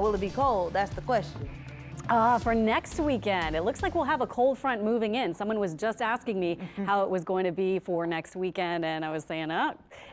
Will it be cold? That's the question. For next weekend, it looks like we'll have a cold front moving in. Someone was just asking me how it was going to be for next weekend, and I was saying,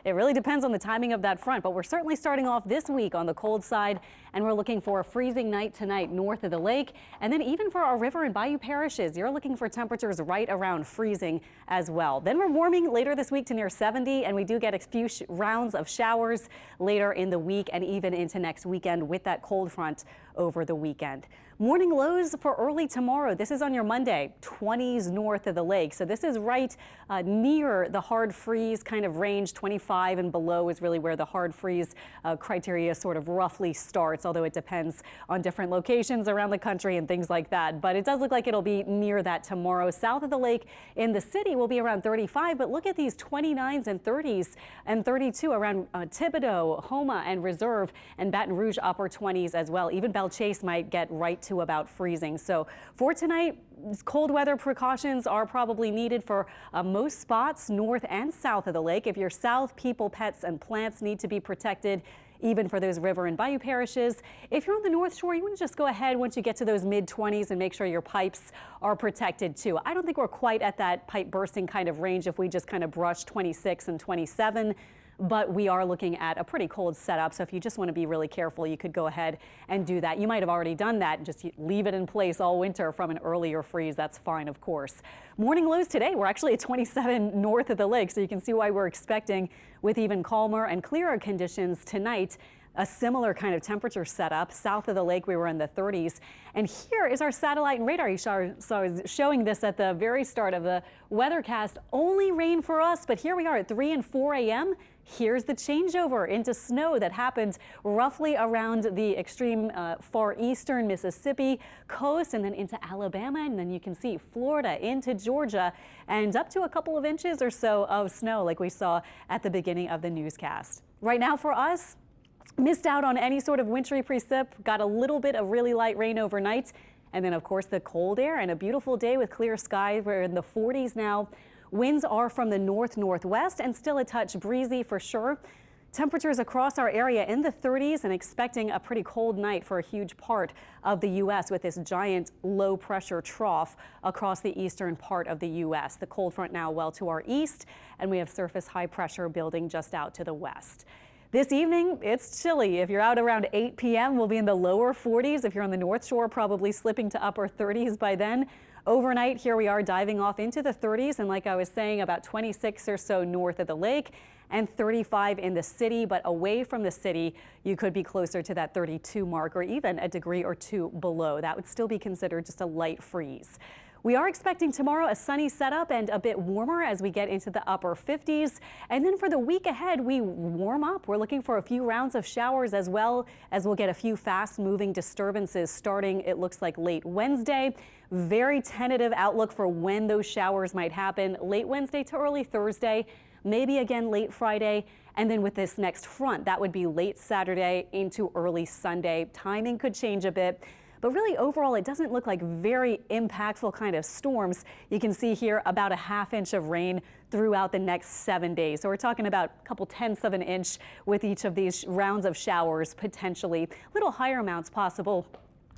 it really depends on the timing of that front, but we're certainly starting off this week on the cold side, and we're looking for a freezing night tonight north of the lake, and then even for our river and bayou parishes, you're looking for temperatures right around freezing as well. Then we're warming later this week to near 70, and we do get a few rounds of showers later in the week and even into next weekend with that cold front over the weekend. Morning lows for early tomorrow. This is on your Monday, 20s north of the lake. So this is right near the hard freeze kind of range. 25 and below is really where the hard freeze criteria sort of roughly starts, although it depends on different locations around the country and things like that. But it does look like it'll be near that tomorrow. South of the lake in the city will be around 35, but look at these 29s and 30s and 32 around Thibodaux, Houma and Reserve, and Baton Rouge upper 20s as well. Even Belle Chase might get right to about freezing. So for tonight, cold weather precautions are probably needed for most spots north and south of the lake. If you're south, people, pets, and plants need to be protected, even for those river and bayou parishes. If you're on the North Shore, you want to just go ahead once you get to those mid-20s and make sure your pipes are protected too. I don't think we're quite at that pipe bursting kind of range if we just kind of brush 26 and 27. But we are looking at a pretty cold setup. So if you just want to be really careful, you could go ahead and do that. You might have already done that and just leave it in place all winter from an earlier freeze. That's fine, of course. Morning lows today, we're actually at 27 north of the lake. So you can see why we're expecting, with even calmer and clearer conditions tonight, a similar kind of temperature setup. South of the lake, we were in the 30s. And here is our satellite and radar. So I was showing this at the very start of the weathercast. Only rain for us, but here we are at 3 and 4 a.m. Here's the changeover into snow that happened roughly around the extreme far eastern Mississippi coast and then into Alabama. And then you can see Florida into Georgia and up to a couple of inches or so of snow like we saw at the beginning of the newscast. Right now for us, missed out on any sort of wintry precip, got a little bit of really light rain overnight. And then, of course, the cold air and a beautiful day with clear skies. We're in the 40s now. Winds are from the north-northwest and still a touch breezy for sure. Temperatures across our area in the 30s and expecting a pretty cold night for a huge part of the U.S. with this giant low pressure trough across the eastern part of the U.S. The cold front now well to our east, and we have surface high pressure building just out to the west. This evening, it's chilly. If you're out around 8 p.m., we'll be in the lower 40s. If you're on the North Shore, probably slipping to upper 30s by then. Overnight, here we are diving off into the 30s. And like I was saying, about 26 or so north of the lake and 35 in the city. But away from the city, you could be closer to that 32 mark or even a degree or two below. That would still be considered just a light freeze. We are expecting tomorrow a sunny setup and a bit warmer as we get into the upper 50s. And then for the week ahead, we warm up. We're looking for a few rounds of showers as well as we'll get a few fast moving disturbances starting, it looks like, late Wednesday. Very tentative outlook for when those showers might happen. Late Wednesday to early Thursday, maybe again late Friday. And then with this next front, that would be late Saturday into early Sunday. Timing could change a bit. But really, overall, it doesn't look like very impactful kind of storms. You can see here about a ½ inch of rain throughout the next 7 days. So we're talking about a couple tenths of an inch with each of these rounds of showers, potentially little higher amounts possible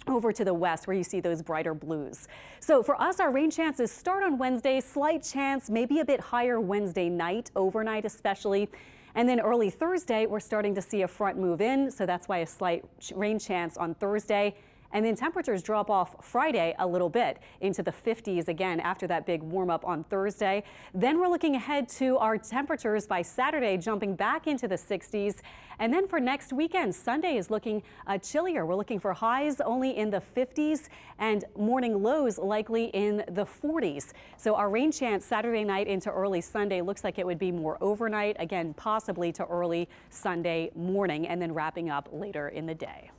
over to the west where you see those brighter blues. So for us, our rain chances start on Wednesday, slight chance, maybe a bit higher Wednesday night, overnight especially. And then early Thursday, we're starting to see a front move in. So that's why a slight rain chance on Thursday. And then temperatures drop off Friday a little bit into the 50s again after that big warm up on Thursday. Then we're looking ahead to our temperatures by Saturday jumping back into the 60s. And then for next weekend, Sunday is looking chillier. We're looking for highs only in the 50s and morning lows likely in the 40s. So our rain chance Saturday night into early Sunday looks like it would be more overnight, again, possibly to early Sunday morning and then wrapping up later in the day.